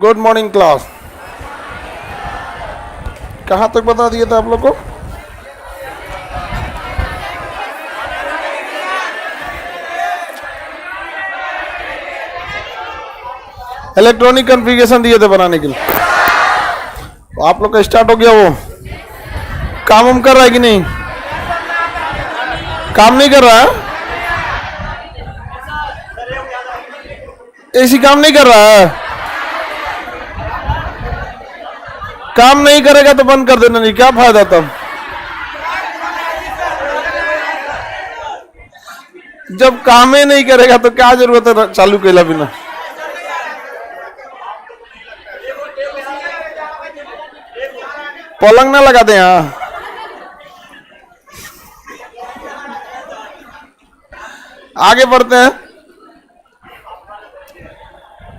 Good morning class. कहाँ तक बता दिया था आप लोग को? इलेक्ट्रॉनिक कॉन्फ़िगरेशन दिए थे बनाने के लिए। तो आप लोग का स्टार्ट हो गया, वो काम हम कर रहा है कि नहीं? काम नहीं कर रहा है? ऐसी काम नहीं कर रहा है? काम नहीं करेगा तो बंद कर देना, नहीं क्या फायदा तब? जब काम ही नहीं करेगा तो क्या जरूरत है चालू केला बिना? पलंग ना लगा दे यहाँ। आगे बढ़ते हैं।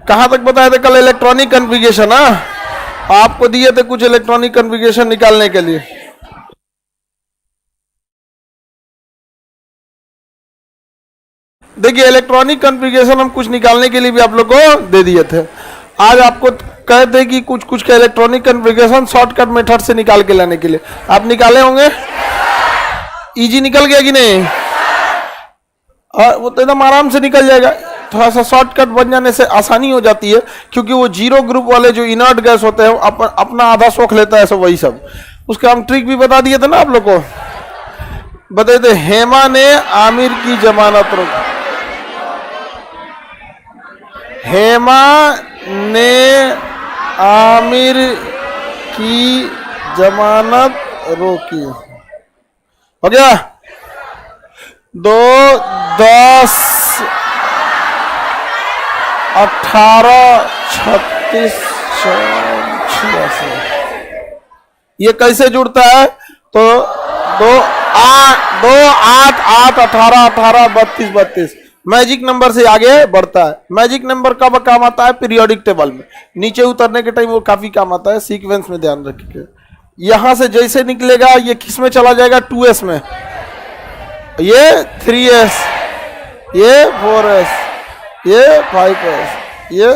कहां तक बताए थे कल? Electronic configuration. आपको दिए थे कुछ इलेक्ट्रॉनिक कॉन्फ़िगरेशन निकालने के लिए। देखिए, इलेक्ट्रॉनिक कॉन्फ़िगरेशन हम कुछ निकालने के लिए भी आप लोग को दे दिए थे। आज आपको कहते हैं कि कुछ कुछ का इलेक्ट्रॉनिक कॉन्फ़िगरेशन शॉर्टकट मेथड से निकाल के लाने के लिए। आप निकाले होंगे? इजी निकल गया कि नहीं? और वो तो एकदम आराम से निकल जाएगा। थोड़ा सा शॉर्टकट बन जाने से आसानी हो जाती है, क्योंकि वो जीरो ग्रुप वाले जो इनर्ट गैस होते हैं अपना आधा सोख लेता है, सब वही सब। उसका हम ट्रिक भी बता दिए थे ना आप लोग को। बताए थे, हेमा ने आमिर की जमानत रोकी। हेमा ने आमिर की जमानत रोकी। हो गया? 2, 10, 18, 36, 86। ये कैसे जुड़ता है? तो 2, 8, 8, 18, 18, 32, 32 मैजिक नंबर से आगे बढ़ता है। मैजिक नंबर कब काम आता है? पीरियोडिक टेबल में नीचे उतरने के टाइम वो काफी काम आता है। सीक्वेंस में ध्यान रखिए। यहां से जैसे निकलेगा ये किस में चला जाएगा? 2s में, ये 3s, ये 4s, ये 5s, ये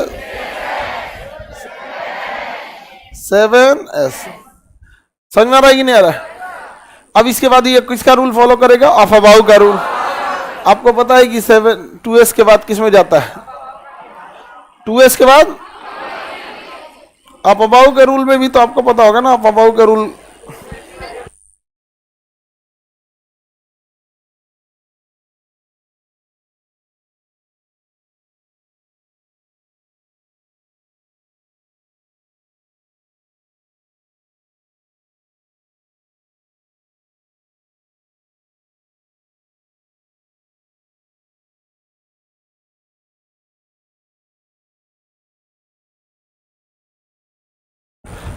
7s। समझ में आ रहा है कि नहीं आ रहा है? अब इसके बाद ये किसका रूल फॉलो करेगा? ऑफ अबाउ का रूल। आपको पता है कि 2s के बाद किस में जाता है? 2s के बाद ऑफ अबाउ के रूल में भी तो आपको पता होगा ना। ऑफ अबाउ का रूल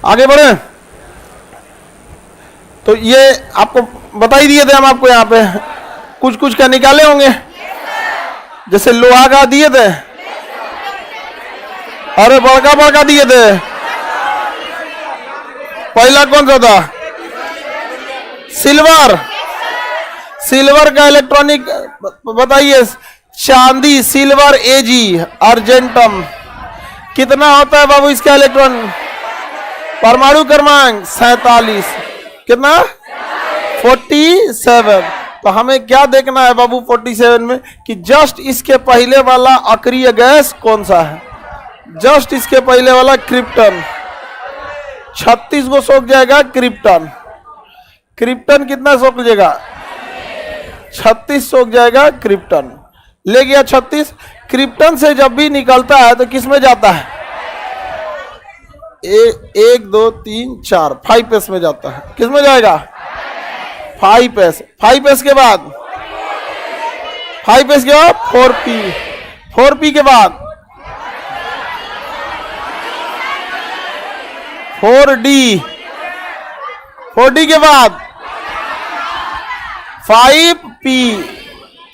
आगे बढ़े। तो ये आपको बता ही दिए थे हम आपको। यहाँ पे कुछ कुछ का निकाले होंगे। जैसे लोहा का दिए थे, अरे बड़का बड़का दिए थे। पहला कौन सा था? सिल्वर। सिल्वर का इलेक्ट्रॉनिक बताइए। चांदी, सिल्वर, एजी, अर्जेंटम। कितना होता है बाबू इसका इलेक्ट्रॉन? परमाणु क्रमांक 47। कितना? 47। तो हमें क्या देखना है बाबू 47 में? कि जस्ट इसके पहले वाला अक्रिय गैस कौन सा है? जस्ट इसके पहले वाला क्रिप्टन। 36 को सोख जाएगा क्रिप्टन। क्रिप्टन कितना सोख जाएगा? 36 सोख जाएगा क्रिप्टन। ले गया 36। क्रिप्टन से जब भी निकलता है तो किस में जाता है? 1, 2, 3, 4 5s में जाता है। किस में जाएगा? 5s। 5s के बाद 5s के बाद 4p। 4p के बाद 4d। 4d के बाद 5p।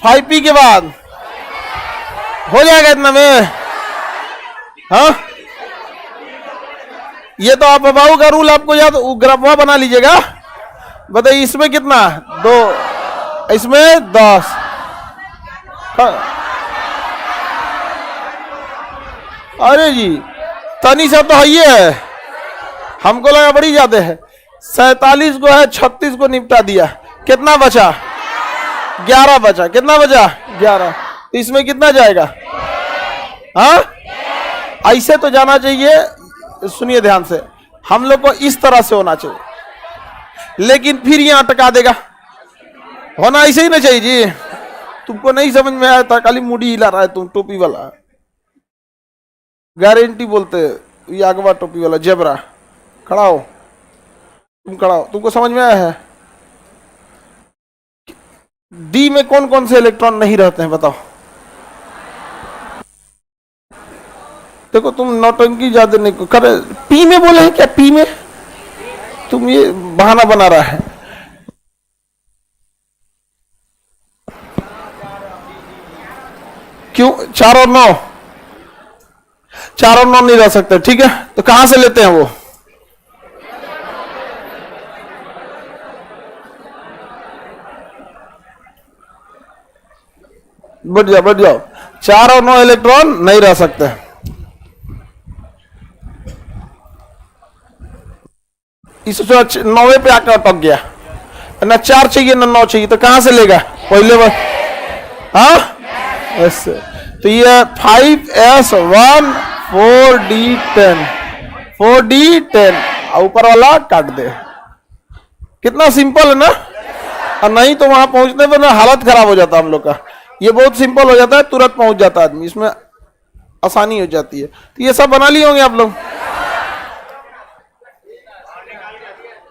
5p के बाद हो जाएगा इतना में। हाँ, ये तो आप अबाउ का रूल आपको याद, ग्राफवा बना लीजिएगा। बताइए इसमें कितना? 2, इसमें 10। अरे जी तनी सा तो है ही है, हमको लगा बड़ी ज्यादा है। 47 को है, 36 को निपटा दिया, कितना बचा? 11 बचा। कितना बचा? 11। तो इसमें कितना जाएगा? हाँ, ऐसे तो जाना चाहिए। सुनिए ध्यान से, हम लोग को इस तरह से होना चाहिए, लेकिन फिर यहां अटका देगा। होना ऐसे ही ना चाहिए जी। तुमको नहीं समझ में आया था, खाली मुड़ी हिला रहा है तुम, टोपी वाला गारंटी बोलते ये अगवा टोपी वाला जेबरा। खड़ा हो, तुम खड़ा हो। तुमको समझ में आया है? डी में कौन कौन से इलेक्ट्रॉन नहीं रहते हैं बताओ? देखो तुम नौटंकी ज्यादा नहीं करे। पी में बोले हैं क्या? पी में तुम ये बहाना बना रहा है। क्यों 4 और 9? 4 और 9 नहीं रह सकते, ठीक है। तो कहां से लेते हैं वो? बढ़ जाओ। 4 और 9 इलेक्ट्रॉन नहीं रह सकते। इस 9वें पे आकर अटक गया ना। 4 चाहिए ना 9 चाहिए, तो कहां से लेगा पहले बार? हाँ ऐसे। तो ये 5s1 4d10 4d10 ऊपर वाला काट दे। कितना सिंपल है ना। और नहीं तो वहां पहुंचने पर ना हालत खराब हो जाता हम लोग का। ये बहुत सिंपल हो जाता है, तुरंत पहुंच जाता है आदमी, इसमें आसानी हो जाती है। तो ये सब बना लिए होंगे आप लोग।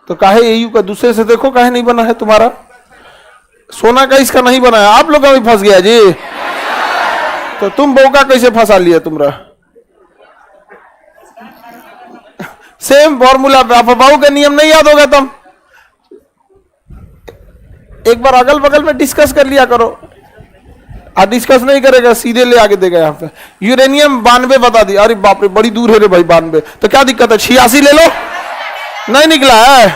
तो काहे एयू का दूसरे से देखो काहे नहीं बना है तुम्हारा? सोना का इसका नहीं बना है, आप लोग का भी फंस गया जी। तो तुम बहू का कैसे फंसा लिया तुमरा? सेम फॉर्मूला पे। आप बहू का नियम नहीं याद होगा तुम एक बार अगल बगल में डिस्कस कर लिया करो। आज डिस्कस नहीं करेगा, सीधे ले आके देगा यहाँ पे। यूरेनियम 92 बता दिया। अरे बाप रे, बड़ी दूर है रे भाई 92। तो क्या दिक्कत है, 86 ले लो। नहीं निकला है?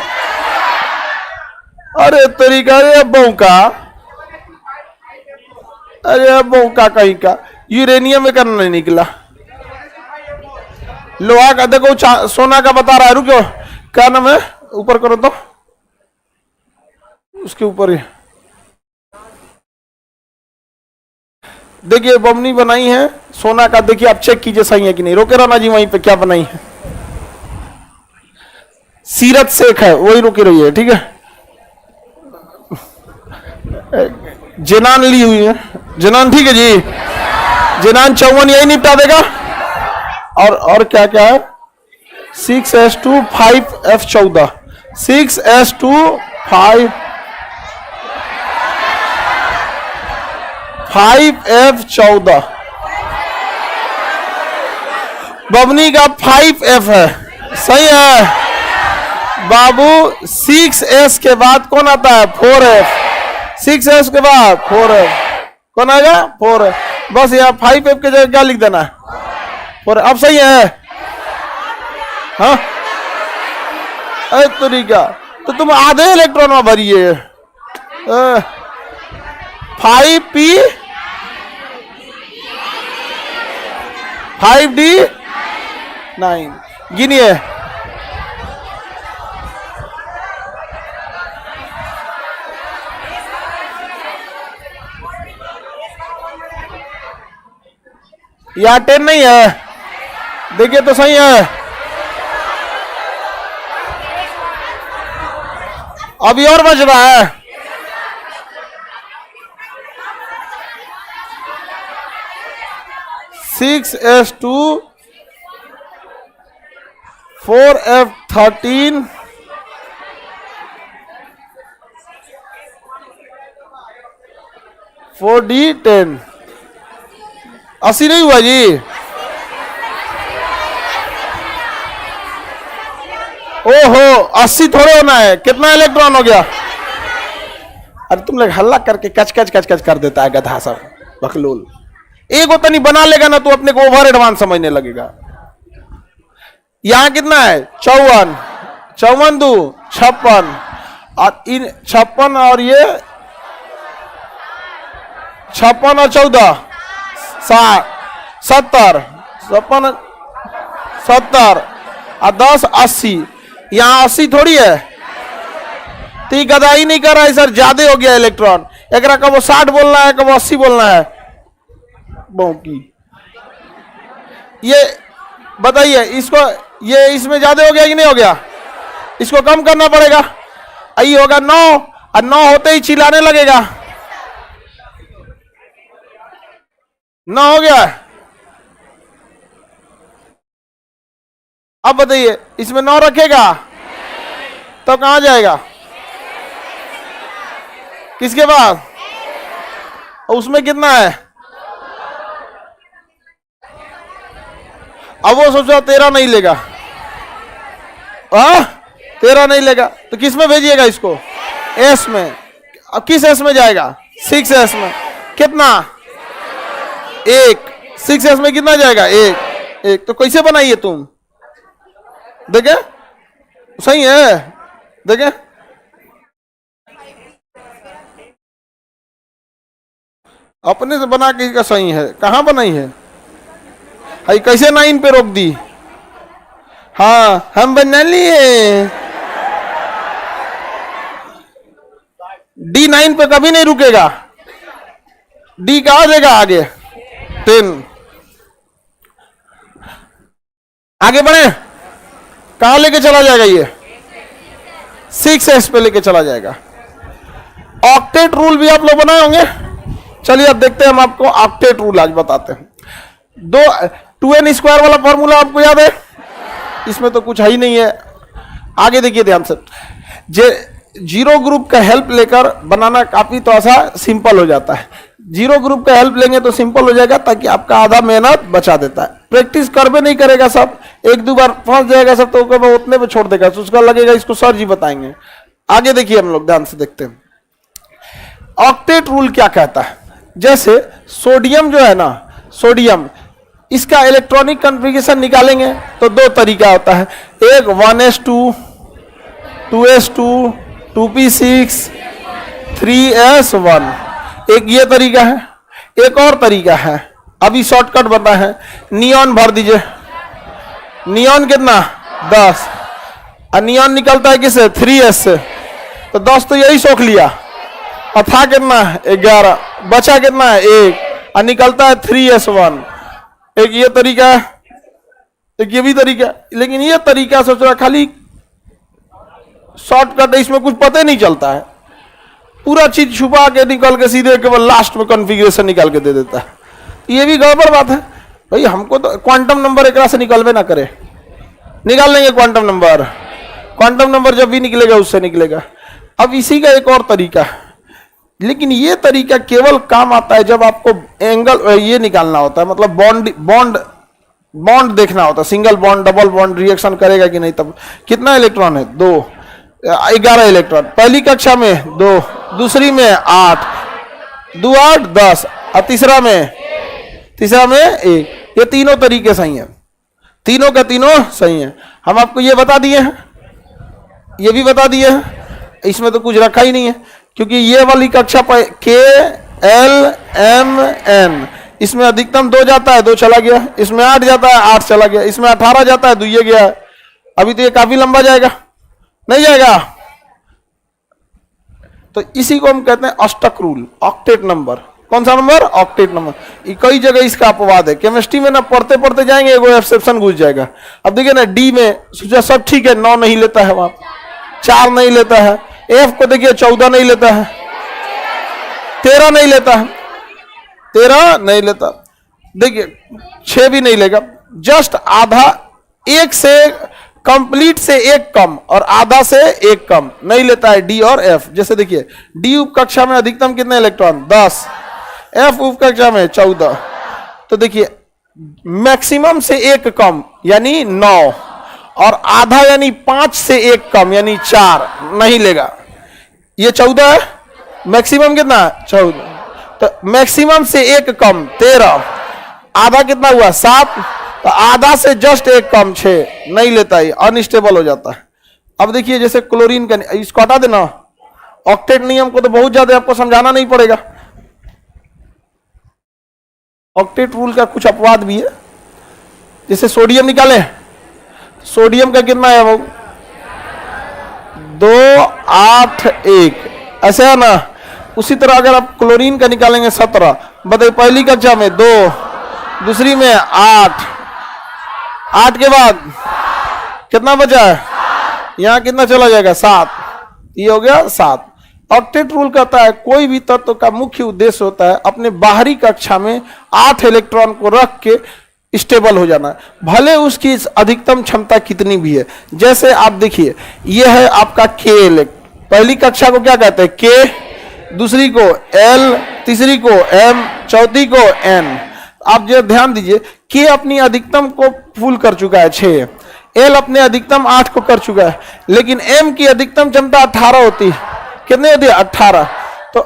अरे तरीका, अरे बहू का, अरे बहू का कहीं का। यूरेनियम में करना नहीं निकला। लोहा का देखो, सोना का बता रहा है। रुको, क्या नाम है? ऊपर करो तो, उसके ऊपर ही देखिए बमनी बनाई है सोना का। देखिए आप चेक कीजिए सही है कि नहीं। रोके रहना जी वहीं पे। क्या बनाई है? सीरत शेख है, वही रुकी रही है, ठीक है। जेनान ली हुई है, जेनान, ठीक है जी। जेनान 54 यही निपटा देगा। और क्या क्या है? 6s2 5f14 6s2 5f14 बबनी का 5f है, सही है बाबू। 6s के बाद कौन आता है? 4f। 6s के बाद 4f कौन आएगा? 4f। बस यहाँ 5f के जगह क्या लिख देना है? 4f। अब सही है? हाँ तरीका। तो तुम आधे इलेक्ट्रॉन में भरिए। 5p 5d9 गिनिए। यहाँ 10 नहीं है, देखिए तो सही है। अभी और बच रहा है। Six S to 4f13 4d10 80 नहीं हुआ जी। ओहो 80 थोड़े होना है। कितना इलेक्ट्रॉन हो गया? अरे तुम लोग हल्ला करके कच कच कच कच कर देता है गधा सब बकलोल। एक होता नहीं बना लेगा ना तो अपने को ओवर एडवांस समझने लगेगा। यहां कितना है? 54 54 2 56 और इन 56 और ये 56 और 14 60 70 56 70 और 10 80। यहाँ 80 थोड़ी है, तो ये गदाई नहीं कर रहा है सर, ज्यादा हो गया इलेक्ट्रॉन। एक कब वो 60 बोलना है, कब 80 बोलना है। की ये बताइए इसको, ये इसमें ज्यादा हो गया कि नहीं हो गया? इसको कम करना पड़ेगा। आई होगा 9 और 9 होते ही चिल्लाने लगेगा। 9 हो गया। अब बताइए इसमें 9 रखेगा तो कहां जाएगा? किसके पास? उसमें कितना है? अब वो सोचो 13 नहीं लेगा। 13 नहीं लेगा तो किस में भेजिएगा इसको? एस में। अब किस एस में जाएगा? 6s में। कितना? 1। 6s में कितना जाएगा? 1। तो कैसे बनाइए तुम? देखे सही है, देखे अपने से बना के इसका सही है। कहां बनाई है? हाई कैसे 9 पे रोक दी? हाँ हम बना लिए। D9 पे कभी नहीं रुकेगा। D कहा देगा आगे? 10। आगे बढ़े, कहां लेके चला जाएगा? ये 6s पे लेके चला जाएगा। ऑक्टेट रूल भी आप लोग बनाए होंगे। चलिए अब देखते हैं, हम आपको ऑक्टेट रूल आज बताते हैं। 2n² वाला फॉर्मूला आपको याद है? इसमें तो कुछ है ही नहीं है। आगे देखिए ध्यान से, जीरो ग्रुप का हेल्प लेकर बनाना काफी तो ऐसा सिंपल हो जाता है। जीरो ग्रुप का हेल्प लेंगे तो सिंपल हो जाएगा, ताकि आपका आधा मेहनत बचा देता है। प्रैक्टिस करबे नहीं करेगा सब, 1-2 बार फंस जाएगा सब तो उतने पे छोड़ देगा, तो उसका लगेगा इसको सर जी बताएंगे। आगे देखिए, हम लोग ध्यान से देखते हैं ऑक्टेट रूल क्या कहता है। जैसे सोडियम जो है ना, सोडियम, इसका इलेक्ट्रॉनिक कॉन्फ़िगरेशन निकालेंगे तो 2 तरीका होता है। एक 1s2, 2s2, 2p6, 3s1, एक ये तरीका है। एक और तरीका है, अभी शॉर्टकट बता है, नियॉन भर दीजिए। नियॉन कितना? 10, और नियॉन निकलता है किससे? 3s से, तो 10 तो यही सोख लिया। और था कितना? 11, बचा कितना है? 1, और निकलता है 3s1। एक ये तरीका है, एक ये भी तरीका। लेकिन ये तरीका सोच रहा खाली शॉर्टकट है, इसमें कुछ पता ही नहीं चलता है। पूरा चीज छुपा के निकल के सीधे केवल लास्ट में कॉन्फ़िगरेशन निकाल के दे देता है। ये भी गड़बड़ बात है भाई। हमको तो क्वांटम नंबर एक से निकलवे ना करे, निकाल लेंगे क्वांटम नंबर। क्वांटम नंबर जब भी निकलेगा उससे निकलेगा। अब इसी का एक और तरीका है, लेकिन ये तरीका केवल काम आता है जब आपको एंगल ये निकालना होता है, मतलब बॉन्ड देखना होता है। Single bond, double bond reaction करेगा कि नहीं। तब कितना इलेक्ट्रॉन है? 2, 11 इलेक्ट्रॉन। पहली कक्षा में 2, दूसरी में 8, 2 8 10, और तीसरा में 1। ये तीनों तरीके सही हैं, तीनों का तीनों सही है। हम आपको ये बता दिए हैं, ये भी बता दिए हैं। इसमें तो कुछ रखा ही नहीं है, क्योंकि ये वाली कक्षा पर K L M N, इसमें अधिकतम 2 जाता है, 2 चला गया। इसमें 8 जाता है, 8 चला गया। इसमें 18 जाता है, 2 ये गया है। अभी तो ये काफी लंबा जाएगा, नहीं जाएगा। तो इसी को हम कहते हैं अष्टक रूल, ऑक्टेट नंबर। कौन सा नंबर? Octet number. कई जगह इसका अपवाद है। केमिस्ट्री में ना पढ़ते पढ़ते जाएंगे, एगो एक्सेप्शन घुस जाएगा। अब देखिए ना, डी में सोचा सब ठीक है, 9 नहीं लेता है, वहां 4 नहीं लेता है। एफ को देखिए 14 नहीं लेता है, 13 नहीं लेता है, 13 नहीं लेता। देखिए 6 भी नहीं लेगा। जस्ट आधा, 1 से कंप्लीट से 1 कम और आधा से 1 कम नहीं लेता है डी और एफ। जैसे देखिए डी उप कक्षा में अधिकतम कितने इलेक्ट्रॉन? 10, एफ उप कक्षा में 14। तो देखिए मैक्सिमम से 1 कम यानी 9, और आधा यानी 5 से 1 कम यानी 4 नहीं लेगा। ये 14 है, मैक्सिमम कितना? 14। तो मैक्सिमम से 1 कम 13, आधा कितना हुआ? 7, तो आधा से जस्ट 1 कम 6 नहीं लेता है, अनस्टेबल हो जाता है। अब देखिए जैसे क्लोरीन का, इसको हटा देना। ऑक्टेट नियम को तो बहुत ज्यादा आपको समझाना नहीं पड़ेगा। ऑक्टेट रूल का कुछ अपवाद भी है। जैसे सोडियम निकाले, सोडियम का कितना है वो? 2 8 1, ऐसे है ना। उसी तरह अगर आप क्लोरीन का निकालेंगे 17, बताइए पहली कक्षा में 2, दूसरी में 8, 8 के बाद कितना बचा है? यहाँ कितना चला जाएगा? 7, ये हो गया 7। ऑक्टेट रूल कहता है कोई भी तत्व का मुख्य उद्देश्य होता है अपने बाहरी कक्षा में 8 इलेक्ट्रॉन को रख के स्टेबल हो जाना, भले उसकी अधिकतम क्षमता कितनी भी है। जैसे आप देखिए, यह है आपका के, पहली कक्षा को क्या कहते हैं? के, दूसरी को एल, तीसरी को एम, चौथी को एन। आप जो ध्यान दीजिए, के अपनी अधिकतम को फुल कर चुका है 6, एल अपने अधिकतम 8 को कर चुका है, लेकिन एम की अधिकतम क्षमता 18 होती है। कितनी होती है? 18। तो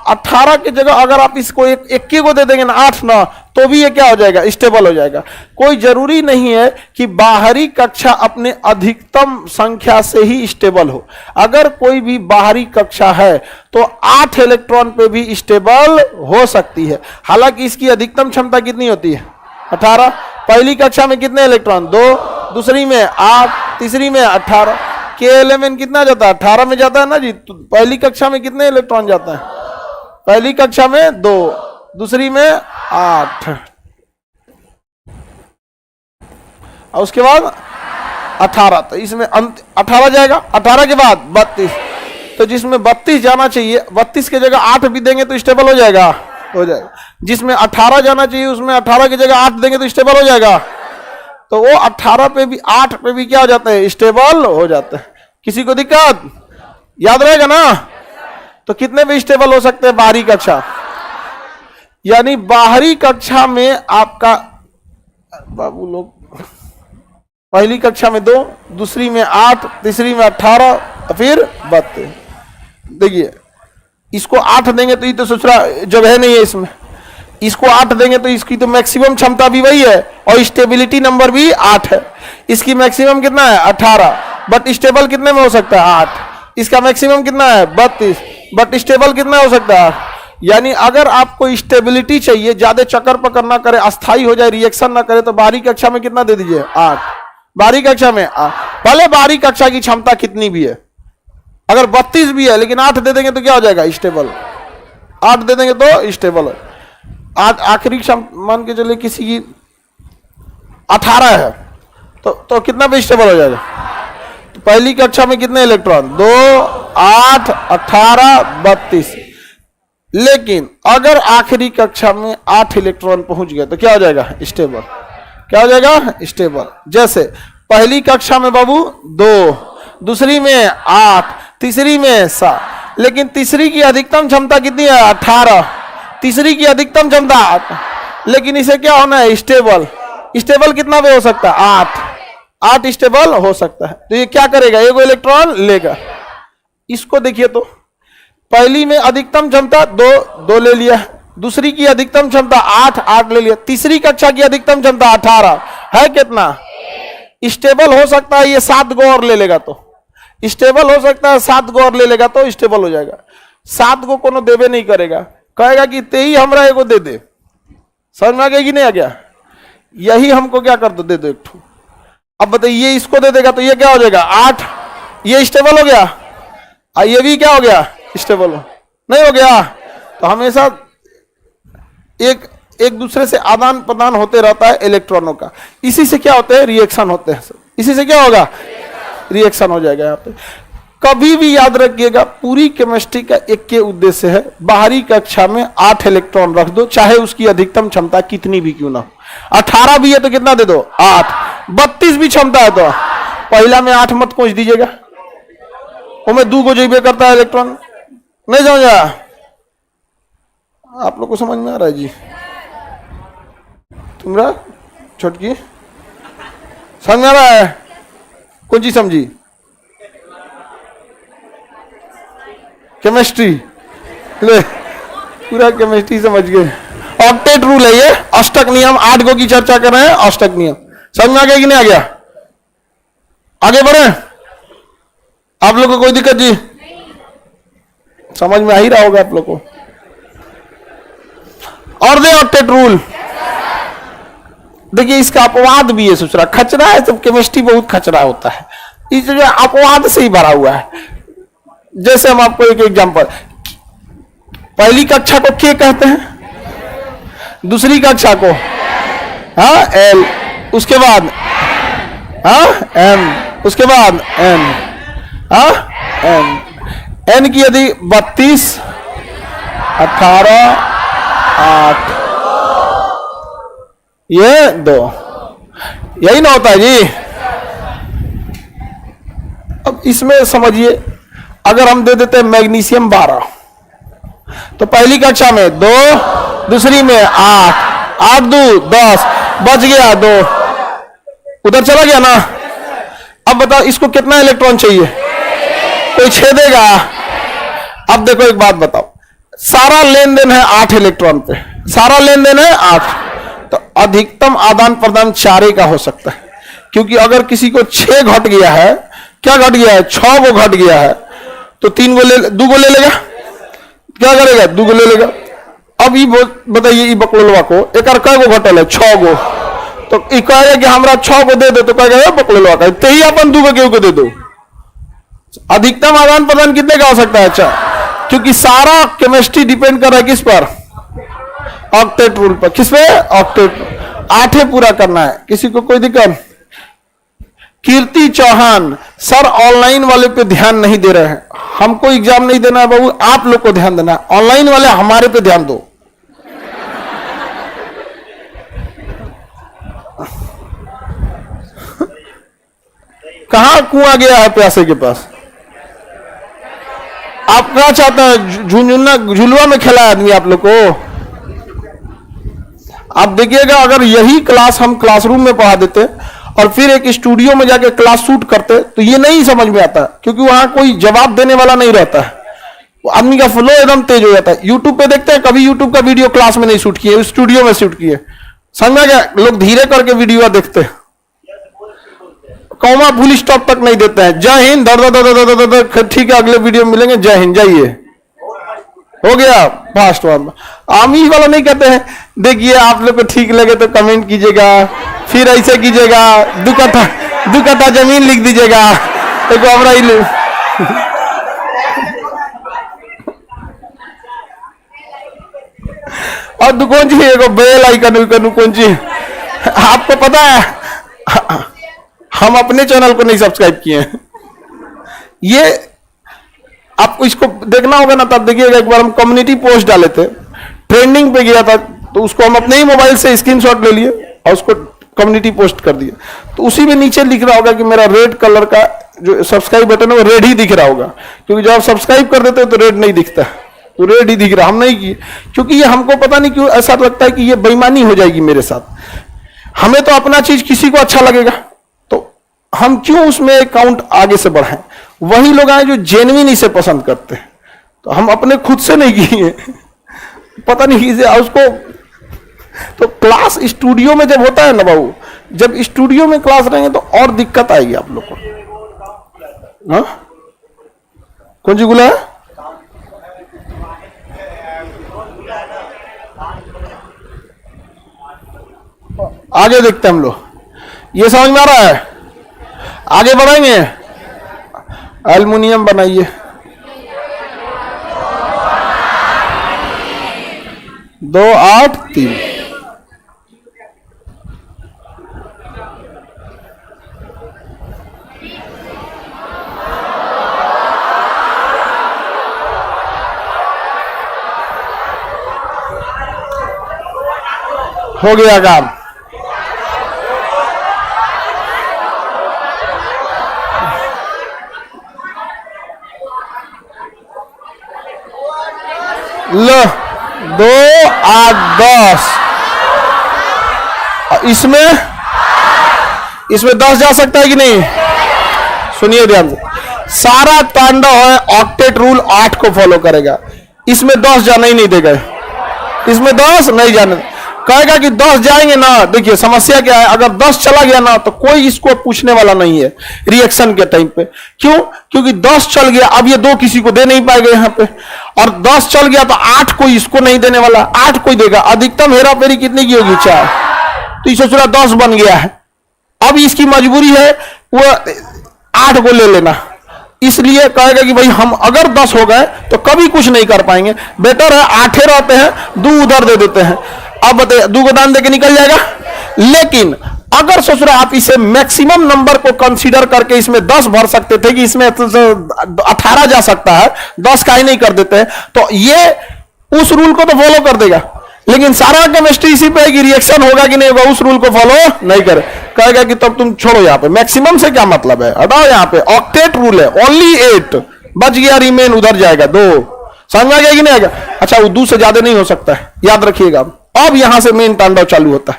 18 की जगह अगर आप इसको 21 को दे देंगे ना, 8 9, तो भी ये क्या हो जाएगा? स्टेबल हो जाएगा। कोई जरूरी नहीं है कि बाहरी कक्षा अपने अधिकतम संख्या से ही स्टेबल हो। अगर कोई भी बाहरी कक्षा है तो 8 इलेक्ट्रॉन पे भी स्टेबल हो सकती है। हालांकि इसकी अधिकतम क्षमता कितनी होती है? 18। पहली कक्षा में कितने इलेक्ट्रॉन? 2, दूसरी में 8, तीसरी में 18। के एलिमेंट कितना जाता है? 18 में जाता है ना जी। तो पहली कक्षा में कितने इलेक्ट्रॉन जाता है? पहली कक्षा में 2, दूसरी में 8, और उसके बाद 18। तो इसमें 18 जाएगा। 18 के बाद 32, तो जिसमें 32 जाना चाहिए, 32 की जगह 8 भी देंगे तो स्टेबल हो जाएगा, हो जाएगा। जिसमें 18 जाना चाहिए उसमें 18 की जगह 8 देंगे तो स्टेबल हो जाएगा। तो वो 18 पे भी 8 पे भी क्या हो जाता है? स्टेबल हो जाता है। किसी को दिक्कत? याद रहेगा ना। तो कितने पे स्टेबल हो सकते हैं बाहरी कक्षा? यानी बाहरी कक्षा में आपका बाबू लोग, पहली कक्षा में 2, दूसरी में 8, तीसरी में 18, फिर 32। देखिए इसको 8 देंगे तो ये तो दूसरा जगह नहीं है इसमें, इसको 8 देंगे तो इसकी तो मैक्सिमम क्षमता भी वही है और स्टेबिलिटी नंबर भी 8 है। इसकी मैक्सिमम कितना है? 18, बट स्टेबल कितने में हो सकता है? 8। इसका मैक्सिमम कितना है? 32, बट स्टेबल कितना हो सकता है? 8। यानी अगर आपको स्टेबिलिटी चाहिए, ज्यादा चक्कर पकड़ ना करे, अस्थाई हो जाए, रिएक्शन ना करे, तो बाहरी कक्षा में कितना दे दीजिए? 8। बाहरी कक्षा में 8। भले बाहरी कक्षा की क्षमता कितनी भी है, अगर 32 भी है लेकिन 8 दे देंगे तो क्या हो जाएगा? स्टेबल। 8 दे देंगे तो स्टेबल है। आखिरी मान के चलिए किसी की 18 है तो कितना पे स्टेबल हो जाएगा? तो पहली कक्षा में कितने इलेक्ट्रॉन? 2 8 18 32। लेकिन अगर आखिरी कक्षा में 8 इलेक्ट्रॉन पहुंच गए तो क्या हो जाएगा? स्टेबल। क्या हो जाएगा? स्टेबल। जैसे पहली कक्षा में बाबू 2, दूसरी में 8, तीसरी में 7, लेकिन तीसरी की अधिकतम क्षमता कितनी है? 18। तीसरी की अधिकतम क्षमता 8, लेकिन इसे क्या होना है? स्टेबल। स्टेबल कितना पे हो सकता है? 8 स्टेबल हो सकता है। तो ये क्या करेगा? एक इलेक्ट्रॉन लेगा। इसको देखिए तो पहली में अधिकतम क्षमता 2 ले लिया, दूसरी की अधिकतम क्षमता 8 ले लिया, तीसरी कक्षा की अधिकतम क्षमता 18 है। कितना स्टेबल हो सकता है? ये 7 गो और ले लेगा तो स्टेबल हो सकता है। 7 गो और ले लेगा तो स्टेबल हो जाएगा। 7 गो कोनो देवे नहीं करेगा, कहेगा कि ते ही हमरा एगो दे दे। समझ में आ गया कि नहीं आ गया? यही हमको क्या कर दो, दे दो एक ठो। अब बताइए ये इसको दे देगा तो ये क्या हो जाएगा? 8। ये स्टेबल हो गया, और ये भी क्या हो गया? स्टेबल नहीं हो गया। तो हमेशा एक दूसरे से आदान प्रदान होते रहता है इलेक्ट्रॉनों का। इसी से क्या होते हैं? रिएक्शन होते हैं। इसी से क्या होगा? रिएक्शन हो जाएगा। यहाँ पे कभी भी याद रखिएगा, पूरी केमिस्ट्री का एक के उद्देश्य है, बाहरी कक्षा में 8 इलेक्ट्रॉन रख दो, चाहे उसकी अधिकतम क्षमता कितनी भी क्यों ना हो। 18 भी है तो कितना दे दो? 8। 32 भी क्षमता है तो पहला में 8 मत कोच दीजिएगा, वो 2 को जेबे करता है इलेक्ट्रॉन। नहीं समझ आया? आप लोग को समझ में आ रहा है जी? तुम्हारा छोटकी समझ में आ रहा है? कौन चीज समझी? केमिस्ट्री। ले पूरा केमिस्ट्री समझ गए। ऑक्टेट रूल है ये, अष्टक नियम। 8 गो की चर्चा कर रहे हैं, अष्टक नियम। समझ में आ गया कि नहीं आ गया? आगे बढ़े? आप लोग को कोई दिक्कत जी? समझ में आ ही रहा होगा आप लोग को। और दे ऑक्टेट रूल। देखिए इसका अपवाद भी है दूसरा, खचरा है, सब केमिस्ट्री बहुत खचरा होता है, इस जो अपवाद से ही भरा हुआ है। जैसे हम आपको एक एग्जांपल, पहली कक्षा को के कहते हैं, दूसरी कक्षा को एल, उसके बाद एम, उसके बाद एन, एन की यदि 32, 18, 8, ये 2, यही ना होता है जी। अब इसमें समझिए, अगर हम दे देते हैं मैग्नीशियम 12, तो पहली कक्षा में 2, दूसरी में 8, 8 2 10, बच गया 2, उधर चला गया ना। अब बताओ इसको कितना इलेक्ट्रॉन चाहिए, कोई छेदेगा। अब देखो एक बात बताओ, सारा लेन देन है 8 इलेक्ट्रॉन पे, सारा लेन देन है 8, तो अधिकतम आदान प्रदान 4 का हो सकता है, क्योंकि अगर किसी को 6 घट गया है, क्या घट गया है, 6 को घट गया है, तो 2 को ले लेगा, क्या करेगा, 2 को ले लेगा। अब ये बताइए, ये बकलोलवा को एक कै को घटल है, 6 को, तो कहेगा कि हमरा 6 को दे दो, तो कहेगा बकलोलवा का, तो ही अपन 2 को केहू को दे दो। अधिकतम आदान प्रदान कितने का हो सकता है, अच्छा, क्योंकि सारा केमिस्ट्री डिपेंड कर रहा है किस पर, ऑक्टेट रूल पर। किस पे, ऑक्टेट, 8 पूरा करना है, किसी को कोई दिक्कत। कीर्ति चौहान, सर ऑनलाइन वाले पे ध्यान नहीं दे रहे हैं, हमको एग्जाम नहीं देना है बाबू, आप लोग को ध्यान देना है, ऑनलाइन वाले हमारे पे ध्यान दो। कहां कुआं गया है प्यासे के पास, आप क्या चाहते हैं, झुंझुना झुलवा में खेला आदमी आप लोग को। आप देखिएगा, अगर यही क्लास हम क्लासरूम में पढ़ा देते और फिर एक स्टूडियो में जाके क्लास शूट करते, तो ये नहीं समझ में आता, क्योंकि वहां कोई जवाब देने वाला नहीं रहता है, आदमी का फ्लो एकदम तेज हो जाता है। यूट्यूब पे देखते हैं, कभी यूट्यूब का वीडियो क्लास में नहीं शूट किए, स्टूडियो में शूट किए, समझा क्या, लोग धीरे करके वीडियो देखते हैं, कॉमा फुल स्टॉप तक नहीं देते हैं। जय हिंद, ठीक है, अगले वीडियो में मिलेंगे, जय हिंद, जाइए, हो गया फास्ट वन। हम ही वाला नहीं कहते हैं। देखिए आप लोग को ठीक लगे तो कमेंट कीजिएगा, फिर ऐसे कीजिएगा, 2 कट्ठा जमीन लिख दीजिएगा, एक हमरा ही और दुकान जी एगो बेल आइकन कौन जी, आपको पता है हम अपने चैनल को नहीं सब्सक्राइब किए हैं, ये आपको इसको देखना होगा ना, तब देखिएगा। एक बार हम कम्युनिटी पोस्ट डाले थे, ट्रेंडिंग पे गया था, तो उसको हम अपने ही मोबाइल से स्क्रीनशॉट ले लिए और उसको कम्युनिटी पोस्ट कर दिया। तो उसी में नीचे लिख रहा होगा कि मेरा रेड कलर का जो सब्सक्राइब बटन है वो रेड ही दिख रहा होगा, क्योंकि जब आप सब्सक्राइब कर देते हो तो रेड नहीं दिखता, तो रेड ही दिख रहा। हम नहीं किए, क्योंकि ये हमको पता नहीं क्यों ऐसा लगता है कि ये बेईमानी हो जाएगी मेरे साथ। हमें तो अपना चीज किसी को अच्छा लगेगा, तो हम क्यों उसमें अकाउंट आगे से बढ़ाएं। वही लोग आए जो जेन्युइन इसे पसंद करते हैं, तो हम अपने खुद से नहीं किए, पता नहीं उसको। तो क्लास स्टूडियो में जब होता है ना बाबू, जब स्टूडियो में क्लास रहेंगे तो और दिक्कत आएगी आप लोग को। हाँ कौन सी गुला है, आगे देखते हैं हम लोग, ये समझ में आ रहा है। आगे बढ़ाएंगे, एल्युमिनियम बनाइए, 2 8 3, हो गया काम। लो 2 8 10, इसमें 10 जा सकता है कि नहीं, सुनिए ध्यान से। सारा तांडव है ऑक्टेट रूल 8 को फॉलो करेगा, इसमें 10 जाना ही नहीं देगा, इसमें 10 नहीं जाने कहेगा कि 10 जाएंगे ना। देखिए समस्या क्या है, अगर 10 चला गया ना तो कोई इसको पूछने वाला नहीं है रिएक्शन के टाइम पे। क्यों, क्योंकि 10 चल गया, अब ये 2 किसी को दे नहीं पाएगा यहाँ पे, और 10 चल गया तो 8 कोई इसको नहीं देने वाला, 8 कोई देगा। अधिकतम हेरा फेरी कितनी की होगी, 4। तो इस ससुरा 10 बन गया है। अब इसकी मजबूरी है वो 8 को ले लेना, इसलिए कहेगा कि भाई हम अगर 10 हो गए तो कभी कुछ नहीं कर पाएंगे, बेटर है 8 रहते हैं, 2 उधर दे देते हैं। अब बताइए 2 को दान देके निकल जाएगा। लेकिन अगर ससुरा आप इसे मैक्सिमम नंबर को कंसीडर करके इसमें 10 भर सकते थे कि इसमें 18 जा सकता है, 10 का ही नहीं कर देते हैं, तो ये उस रूल को तो फॉलो कर देगा। लेकिन सारा केमिस्ट्री इसी पे है कि रिएक्शन होगा कि नहीं होगा, उस रूल को फॉलो नहीं करे, कहेगा कि तब तुम छोड़ो। यहां पे मैक्सिमम से क्या मतलब है, हटाओ। यहां पे ऑक्टेट रूल है, ओनली 8 बच गया, रिमेन उधर जाएगा 2। समझ में आ गया कि नहीं आएगा? अच्छा, वो 2 से ज्यादा नहीं हो सकता है, याद रखिएगा। अब यहां से मेन तांडव चालू होता है।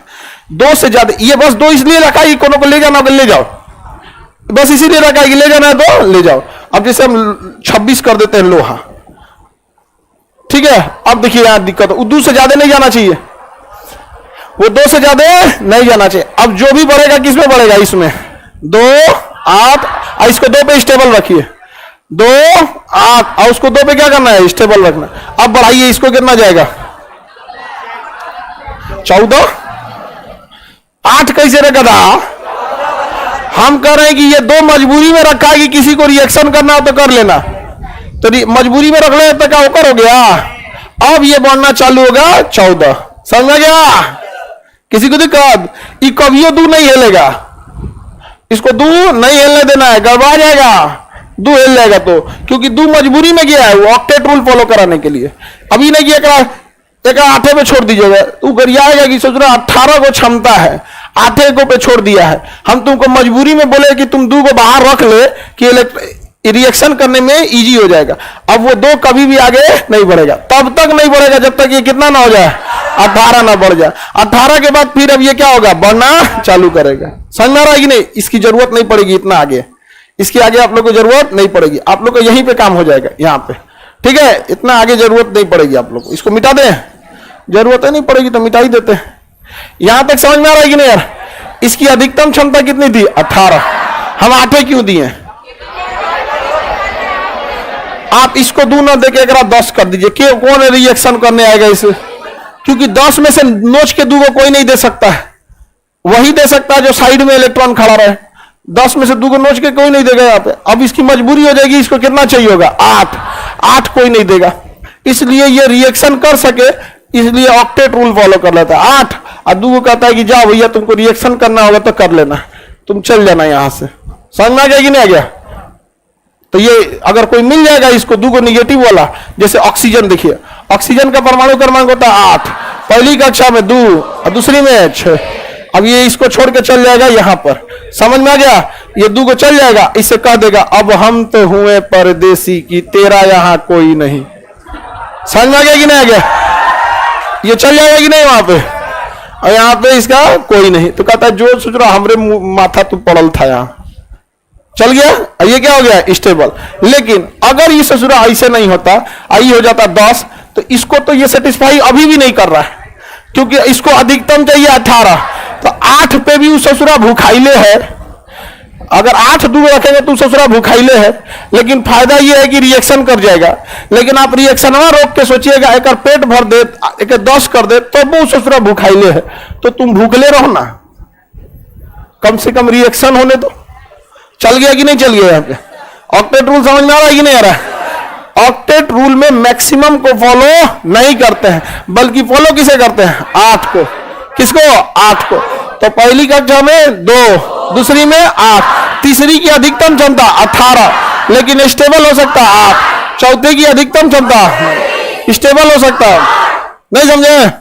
2 से ज्यादा, ये बस 2 इसलिए रखा है कोनो को ले जाना होगा ले जाओ, बस इसीलिए रखा है कि ले जाना है तो ले जाओ। अब जैसे हम 26 कर देते हैं लोहा, ठीक है। अब देखिए यहां दिक्कत, 2 से ज्यादा नहीं जाना चाहिए, वो 2 से ज्यादा नहीं जाना चाहिए। अब जो भी बढ़ेगा किसमें बढ़ेगा, इसमें 2 8, इसको 2 पे स्टेबल रखिए, 2 8, और उसको 2 पे क्या करना है, स्टेबल रखना। अब बढ़ाइए, इसको कितना जाएगा 14, 8 कैसे रखा था? हम कह रहे हैं कि ये 2 मजबूरी में रखा है कि किसी को रिएक्शन करना हो तो कर लेना, तो मजबूरी में रख ले तो क्या होकर हो गया। अब ये बढ़ना चालू होगा 14, समझ गया? किसी को दिक्कत? ये कभी 2 नहीं हिलेगा, इसको 2 नहीं हिलने देना है, गड़बड़ा जाएगा। 2 हिल जाएगा तो, क्योंकि 2 मजबूरी में गया है वो ऑक्टेट रूल फॉलो कराने के लिए। अभी नहीं किया, एक 8 पे छोड़ दीजिएगा, तू गरियाएगा कि सोच रहा 18 को क्षमता है, 8 को पे छोड़ दिया है। हम तुमको मजबूरी में बोले कि तुम 2 को बाहर रख ले कि रिएक्शन करने में इजी हो जाएगा। अब वो 2 कभी भी आगे नहीं बढ़ेगा, तब तक नहीं बढ़ेगा जब तक ये कितना ना हो जाए, 18 ना बढ़ जाए। 18 के बाद फिर अब ये क्या होगा, बढ़ना चालू करेगा। समझ में आ रहा है कि नहीं? इसकी जरूरत नहीं पड़ेगी इतना आगे, इसके आगे आप लोग को जरूरत नहीं पड़ेगी, आप लोग को यहीं पे काम हो जाएगा यहाँ पे, ठीक है। इतना आगे जरूरत नहीं पड़ेगी आप लोग, इसको मिटा दें, जरूरत नहीं पड़ेगी तो मिटा ही देते हैं। यहां तक समझ में आ रहा है कि नहीं यार? इसकी अधिकतम क्षमता कितनी थी, 18, हम 8 क्यों दिए? आप इसको 2 ना देके 10 कर दीजिए, क्यों? कौन रिएक्शन करने आएगा इसे? क्योंकि 10 में से नोच के 2 को कोई नहीं दे सकता है, वही दे सकता है जो साइड में इलेक्ट्रॉन खड़ा रहे। 10 में से 2 को नोच के कोई नहीं देगा यहाँ पे। अब इसकी मजबूरी हो जाएगी, इसको कितना चाहिए होगा, 8 कोई नहीं देगा, इसलिए ये रिएक्शन कर सके, इसलिए ऑक्टेट रूल फॉलो कर लेता है। 8 और 2 को कहता है कि जाओ भैया तुमको रिएक्शन करना होगा तो कर लेना, तुम चल जाना यहां से। समझ में आ गया कि नहीं आ गया? तो ये अगर कोई मिल जाएगा इसको 2 को निगेटिव वाला, जैसे ऑक्सीजन, देखिए ऑक्सीजन का परमाणु क्रमांक होता है 8, पहली कक्षा में 2 और दूसरी में 6। अब ये इसको छोड़ के चल जाएगा यहां पर, समझ में आ गया? ये 2 को चल जाएगा, इससे कह देगा अब हम तो हुए परदेसी की तेरा यहां कोई नहीं। समझ में आ गया कि नहीं आ गया? ये चल जाएगा कि नहीं वहां पे, और यहां पे इसका कोई नहीं, तो कहता है जो सोच रहा हमरे माथा तू पड़ल था, यहां चल गया। ये क्या हो गया, स्टेबल। लेकिन अगर ये ससुरा ऐसे नहीं होता, आई हो जाता 10, तो इसको तो ये सेटिस्फाई अभी भी नहीं कर रहा है, क्योंकि इसको अधिकतम चाहिए 18, तो 8 पे भी उस ससुरा भूखाइले है। अगर 8 2 रखेंगे तो ससुरा भूखाइले है, लेकिन फायदा यह है कि रिएक्शन कर जाएगा। लेकिन आप रिएक्शन में रोक के सोचिएगा एक पेट भर दे, एक 10 कर दे, तो वो ससुरा भूखाइले है, तो तुम भूखले रहो ना, कम से कम रिएक्शन होने दो। चल गया कि नहीं चल गया? यहाँ पे ऑक्टेट रूल समझ में आ रहा है कि नहीं आ रहा है? ऑक्टेट रूल में मैक्सिमम को फॉलो नहीं करते हैं, बल्कि फॉलो किसे करते हैं, 8 को। किसको? 8 को। तो पहली कक्षा में 2, दूसरी में 8, तीसरी की अधिकतम क्षमता 18, लेकिन स्टेबल हो सकता है 8, चौथे की अधिकतम क्षमता स्टेबल हो सकता है। नहीं समझे?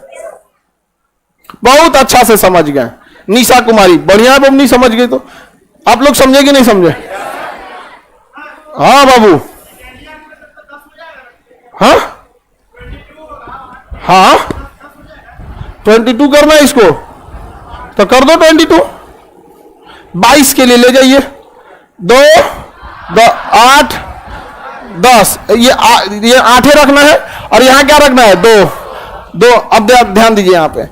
बहुत अच्छा से समझ गए निशा कुमारी, बढ़िया बमनी समझ गए। तो आप लोग समझे कि नहीं समझे? हाँ बाबू, हाँ हाँ 22 करना है इसको, तो कर दो 22। 22 के लिए ले जाइए, 2 8 10, ये 8 रखना है, और यहां क्या रखना है, 2। अब ध्यान दीजिए यहाँ पे,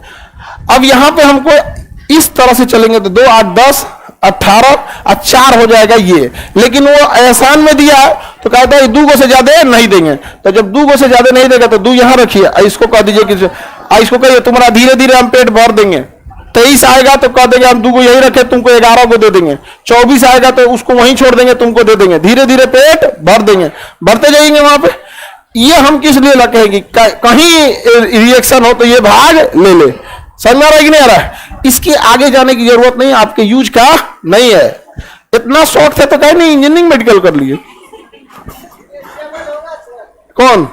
अब यहां पे हमको इस तरह से चलेंगे तो 2 8 10 18 और 4 हो जाएगा ये। लेकिन वो एहसान में दिया है तो कहता है 2 से ज्यादा नहीं देंगे, तो जब 2 से ज्यादा नहीं देगा तो 2 यहां रखिए, इसको कह दीजिए कि इसको कहिए तुम्हारा धीरे धीरे हम पेट भर देंगे, 23 आएगा तो कह देंगे हम 2 को यही रखे, तुमको 11 को दे देंगे। 24 आएगा तो उसको वहीं छोड़ देंगे, तुमको दे देंगे। धीरे धीरे पेट भर देंगे, बढ़ते जाएंगे वहां पे। ये हम किस लिए कहेंगे, कहीं रिएक्शन हो तो ये भाग ले ले। समझ आ रहा है कि नहीं आ रहा है? इसके आगे जाने की जरूरत नहीं, आपके यूज का नहीं है। इतना शौक थे तो कहीं नहीं इंजीनियरिंग मेडिकल कर लिए। कौन?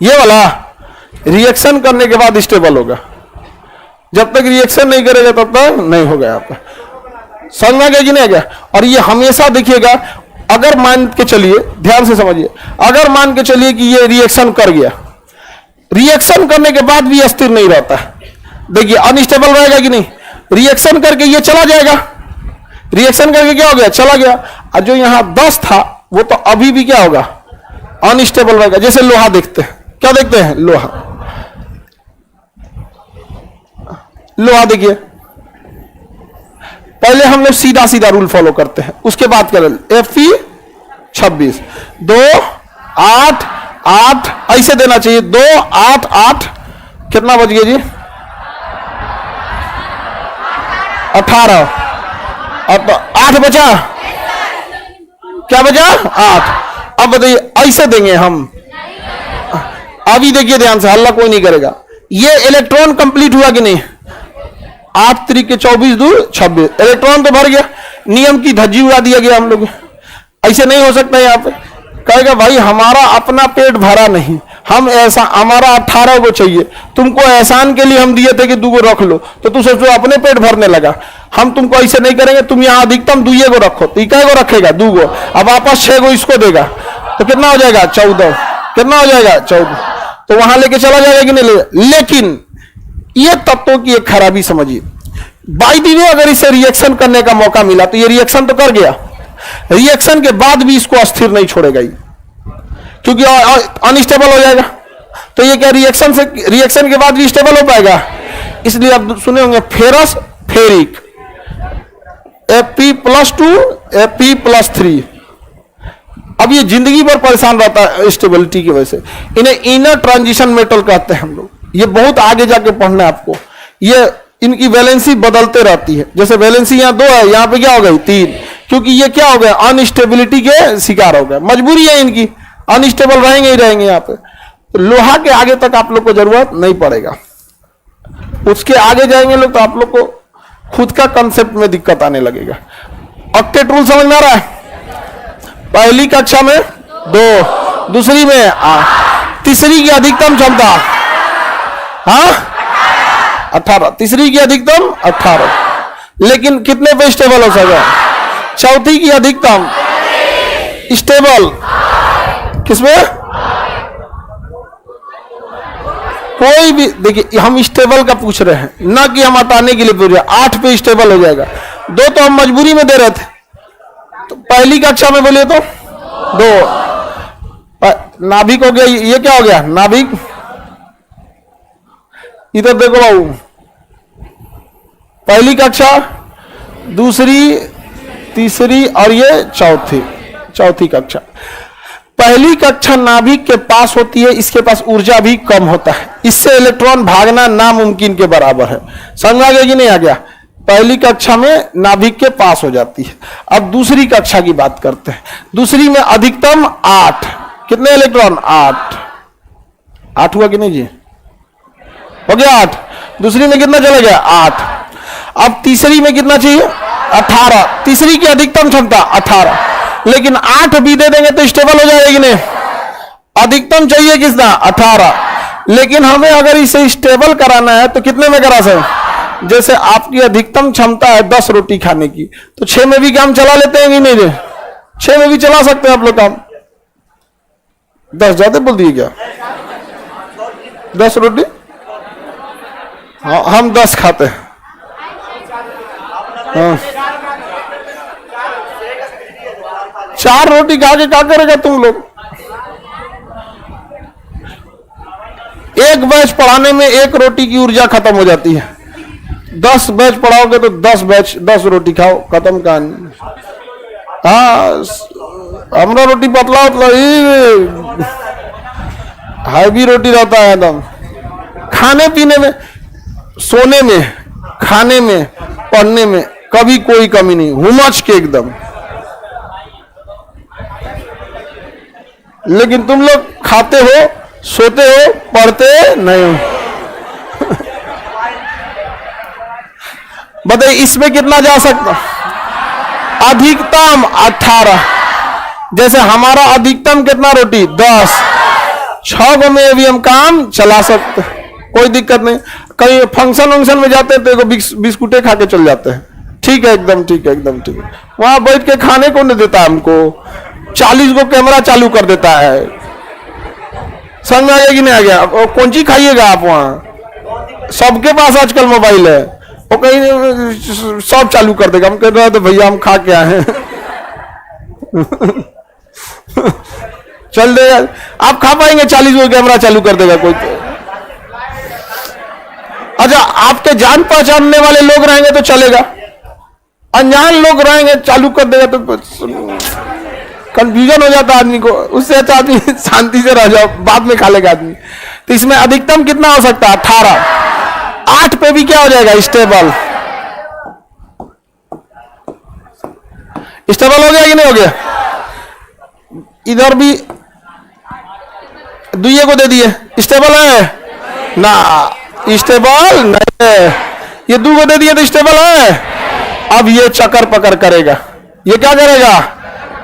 ये वाला रिएक्शन करने के बाद स्टेबल होगा, जब तक रिएक्शन नहीं करेगा तब तक नहीं होगा आपका। समझ में आ गया कि नहीं आ गया? और ये हमेशा देखिएगा, अगर मान के चलिए, ध्यान से समझिए, अगर मान के चलिए कि ये रिएक्शन कर गया, रिएक्शन करने के बाद भी अस्थिर नहीं रहता, देखिए अनस्टेबल रहेगा कि नहीं। रिएक्शन करके ये चला जाएगा, रिएक्शन करके क्या हो गया, चला गया। और जो यहां 10 था वो तो अभी भी क्या होगा, अनस्टेबल रहेगा। जैसे लोहा देखते हैं, क्या देखते हैं, लोहा। लोहा देखिए, पहले हम लोग सीधा सीधा रूल फॉलो करते हैं, उसके बाद क्या Fe 26 2 8 8 ऐसे देना चाहिए। 2 8 8 कितना बच गया जी, 18। अब 8 बचा, क्या बचा, 8। अब बताइए ऐसे देंगे हम, अभी देखिए ध्यान से, हल्ला कोई नहीं करेगा। ये इलेक्ट्रॉन कंप्लीट हुआ कि नहीं, 8 3 के 24 2 26, इलेक्ट्रॉन तो भर गया, नियम की धज्जी उड़ा दिया गया हम लोग। ऐसे नहीं हो सकता। यहाँ पे कहेगा भाई हमारा अपना पेट भरा नहीं, हम ऐसा, हमारा 18 को चाहिए, तुमको एहसान के लिए हम दिए थे कि 2 को रख लो, तो तू सोचो अपने पेट भरने लगा। हम तुमको ऐसे नहीं करेंगे, तुम यहाँ अधिकतम 2 को रखो, तो इक्का को रखेगा 2 को, अब वापस 6 को इसको देगा, तो कितना हो जाएगा 14, कितना हो जाएगा 14, तो वहां लेके चला जाएगा कि नहीं ले। लेकिन ये तत्वों की एक खराबी समझिए, बाई द वे अगर इसे रिएक्शन करने का मौका मिला तो ये रिएक्शन तो कर गया, रिएक्शन के बाद भी इसको अस्थिर नहीं छोड़ेगा ये, क्योंकि अनस्टेबल हो जाएगा। तो ये क्या रिएक्शन के बाद भी स्टेबल हो पाएगा? इसलिए आप सुने होंगे फेरस फेरिक, Fe+2 Fe+3। अब ये जिंदगी भर परेशान रहता है स्टेबिलिटी की वजह से। इन्हें इनर ट्रांजिशन मेटल कहते हैं हम लोग। ये बहुत आगे जाके पढ़ना है आपको। ये इनकी वैलेंसी बदलते रहती है, जैसे वैलेंसी यहाँ 2 है, यहाँ पे क्या हो गई 3, क्योंकि ये क्या हो गया, अनस्टेबिलिटी के शिकार हो गए। मजबूरी है इनकी, अनस्टेबल रहेंगे ही रहेंगे यहाँ पे। तो लोहा के आगे तक आप लोग को जरूरत नहीं पड़ेगा, उसके आगे जाएंगे लोग तो आप लोग को खुद का कंसेप्ट में दिक्कत आने लगेगा। ऑक्टेट रूल समझ में आ रहा है? पहली कक्षा में 2, दूसरी में 8, तीसरी की अधिकतम क्षमता, हाँ 18, तीसरी की अधिकतम 18, लेकिन कितने पे स्टेबल हो सके? चौथी की अधिकतम स्टेबल किसमें? कोई भी, देखिए हम स्टेबल का पूछ रहे हैं, ना कि हम हटाने के लिए पूछ रहे हैं। 8 पे स्टेबल हो जाएगा, 2 तो हम मजबूरी में दे रहे थे। तो पहली कक्षा में बोलिए तो 2, नाभिक हो गया, ये क्या हो गया नाभिक, इधर देखो बाबू, पहली कक्षा, दूसरी, तीसरी और ये चौथी कक्षा। पहली कक्षा नाभिक के पास होती है, इसके पास ऊर्जा भी कम होता है, इससे इलेक्ट्रॉन भागना नामुमकिन के बराबर है। समझ आ गया कि नहीं आ गया? पहली कक्षा में नाभिक के पास हो जाती है। अब दूसरी कक्षा की बात करते हैं। दूसरी में अधिकतम 8, कितने इलेक्ट्रॉन? 8 हुआ कि नहीं जी? हो गया 8। दूसरी में कितना चला गया? 8। अब तीसरी में कितना चाहिए? 18। तीसरी की अधिकतम क्षमता 18, लेकिन 8 भी दे देंगे तो स्टेबल हो जाएगी नहीं। अधिकतम चाहिए कितना? 18, लेकिन हमें अगर इसे स्टेबल कराना है तो कितने में करा सकते? जैसे आपकी अधिकतम क्षमता है 10 रोटी खाने की, तो 6 में भी काम चला लेते हैं कि नहीं? 6 में भी चला सकते हैं आप लोग काम। 10 ज्यादा बोल दिए क्या? 10 रोटी, हाँ हम 10 खाते हैं। हाँ 4 रोटी खा के क्या करेगा तुम लोग? एक बैच पढ़ाने में 1 रोटी की ऊर्जा खत्म हो जाती है। 10 बैच पढ़ाओगे तो 10 रोटी खाओ, खत्म कहानी। हाँ हमारा रोटी पतला हैवी रोटी रहता है एकदम। खाने पीने में सोने में, खाने में, पढ़ने में कभी कोई कमी नहीं, हुमच के एकदम। लेकिन तुम लोग खाते हो, सोते हो, पढ़ते नहीं हो। बताइए इसमें कितना जा सकता? अधिकतम 18। जैसे हमारा अधिकतम कितना रोटी? 10। 6 गो में भी हम काम चला सकते, कोई दिक्कत नहीं। कहीं फंक्शन वंक्शन में जाते हैं तो एगो बिस्कुटे खा के चल जाते हैं, ठीक है, एकदम ठीक है, एकदम ठीक है। वहां बैठ के खाने को नहीं देता हमको, 40 गो कैमरा चालू कर देता है। समझ में आ गया कि नहीं आ गया? कौन चीज खाइएगा आप? वहां सबके पास आजकल मोबाइल है, वो कहीं सब चालू कर देगा। हम कह रहे थे भैया हम खा के आए हैं। चल देगा, आप खा पाएंगे? 40 गो कैमरा चालू कर देगा कोई तो। अच्छा, आपके जान पहचानने वाले लोग रहेंगे तो चलेगा, अनजान लोग रहेंगे चालू कर देगा तो कंफ्यूजन हो जाता आदमी को। उससे अच्छा आदमी शांति से रह जाओ, बाद में खा लेगा आदमी। तो इसमें अधिकतम कितना हो सकता है? 18। 8 पे भी क्या हो जाएगा? स्टेबल। स्टेबल हो गया कि नहीं हो गया? इधर भी दुइये को दे दिए, स्टेबल है ना? स्टेबल नहीं है। ये 2 को दे दिए तो स्टेबल है। अब ये चक्कर पकड़ करेगा, ये क्या करेगा?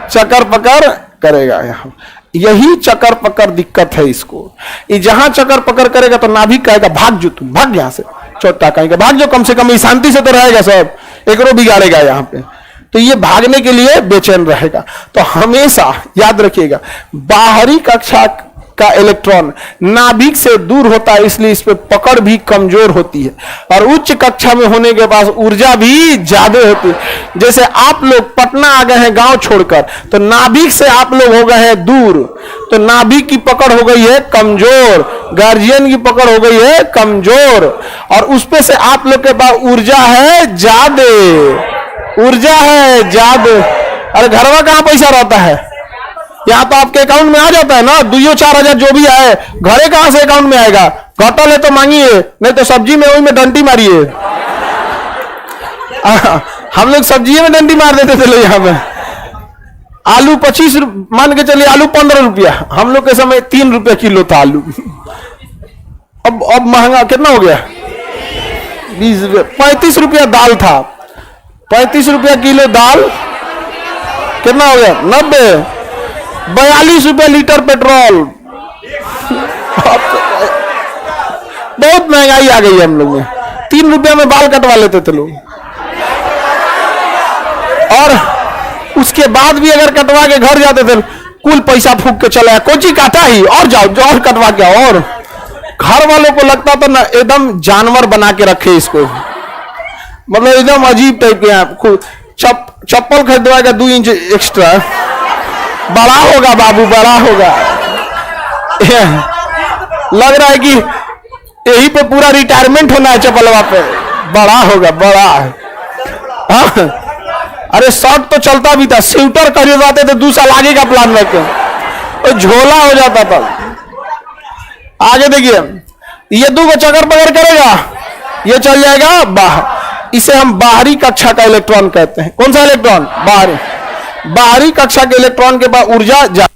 चक्कर पकड़ करेगा। यहाँ यही चक्कर पकड़ दिक्कत है इसको। ये जहां चक्कर पकड़ करेगा तो नाभिक कहेगा भाग जो, तुम भाग यहां से, चौथा कहेगा भाग जो, कम से कम शांति से तो रहेगा, सब एकरो बिगाड़ेगा यहाँ पे। तो ये भागने के लिए बेचैन रहेगा। तो हमेशा याद रखिएगा, बाहरी कक्षा का इलेक्ट्रॉन नाभिक से दूर होता है, इसलिए इस पे पकड़ भी कमजोर होती है, और उच्च कक्षा में होने के पास ऊर्जा भी ज्यादा होती है। जैसे आप लोग पटना आ गए हैं गांव छोड़कर, तो नाभिक से आप लोग हो गए हैं दूर, तो नाभिक की पकड़ हो गई है कमजोर, गार्जियन की पकड़ हो गई है कमजोर, और उस पे से आप लोग के पास ऊर्जा है ज्यादा, ऊर्जा है ज्यादा। अरे घरवा कहां पैसा रहता है? यहाँ तो आपके अकाउंट में आ जाता है ना, 2-4 हजार जो भी आए, घरे कहां से अकाउंट में आएगा? घटल है तो मांगिए, नहीं तो सब्जी में वही में डंटी मारिए। हम लोग सब्जी में डंटी मार देते थे यहाँ में। आलू 25 मान के चलिए, आलू 15 रुपया, हम लोग के समय 3 रुपया किलो था आलू। अब महंगा कितना हो गया? 20 रुपया। 35 रुपया दाल था, 35 रुपया किलो दाल, कितना हो गया? 90। 42 रुपया लीटर पेट्रोल। बहुत महंगाई आ गई है हम लोग में। 3 रुपया में बाल कटवा लेते थे लोग, और उसके बाद भी अगर कटवा के घर जाते थे, कुल पैसा फूक के चला, कोची काटा ही और जाओ जो और कटवा के। और घर वालों को लगता था ना एकदम जानवर बना के रखे इसको, मतलब एकदम अजीब टाइप के। चप्पल खरीदवाएगा 2 इंच एक्स्ट्रा, बड़ा होगा बाबू, बड़ा होगा। लग रहा है कि यही पे पूरा रिटायरमेंट होना है चप्पलवा पे, बड़ा होगा, बड़ा है। हाँ? अरे शर्ट तो चलता भी था, स्वेटर खरीदवाते थे 2 साल आगे का प्लान रखते, तो झोला हो जाता था। आगे देखिए, ये 2 को चक्कर पकड़ करेगा, ये चल जाएगा बाहर। इसे हम बाहरी कक्षा का इलेक्ट्रॉन कहते हैं। कौन सा इलेक्ट्रॉन? बाहरी। बाहरी कक्षा के इलेक्ट्रॉन के पास ऊर्जा ज्यादा।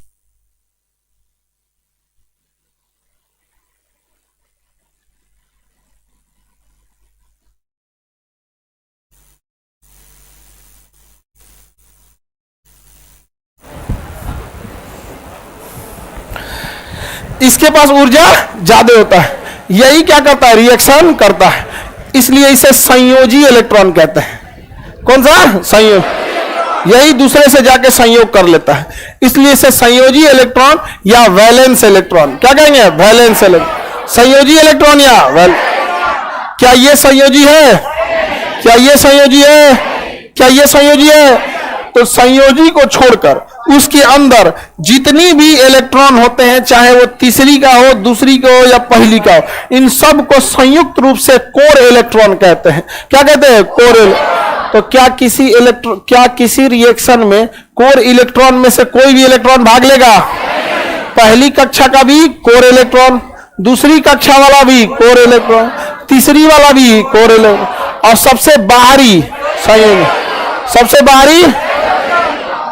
इसके पास ऊर्जा ज्यादा होता है, यही क्या करता है? रिएक्शन करता है, इसलिए इसे संयोजी इलेक्ट्रॉन कहते हैं। कौन सा? संयोग। यही दूसरे से जाके संयोग कर लेता है, इसलिए इसे संयोजी इलेक्ट्रॉन या वैलेंस इलेक्ट्रॉन क्या कहेंगे? वैलेंस इलेक्ट्रॉन, संयोजी इलेक्ट्रॉन या क्या ये संयोजी है? क्या ये संयोजी है? क्या ये संयोजी है? तो संयोजी को छोड़कर उसके अंदर जितनी भी इलेक्ट्रॉन होते हैं, चाहे वो तीसरी का हो, दूसरी का हो या पहली का हो, इन सब को संयुक्त रूप से कोर इलेक्ट्रॉन कहते हैं। क्या कहते हैं? कोर। तो क्या किसी रिएक्शन में कोर इलेक्ट्रॉन में से कोई भी इलेक्ट्रॉन भाग लेगा? पहली कक्षा का भी कोर इलेक्ट्रॉन, दूसरी कक्षा वाला भी कोर इलेक्ट्रॉन, तीसरी वाला भी कोरिलेशन, और सबसे बाहरी संयोजी, सबसे बाहरी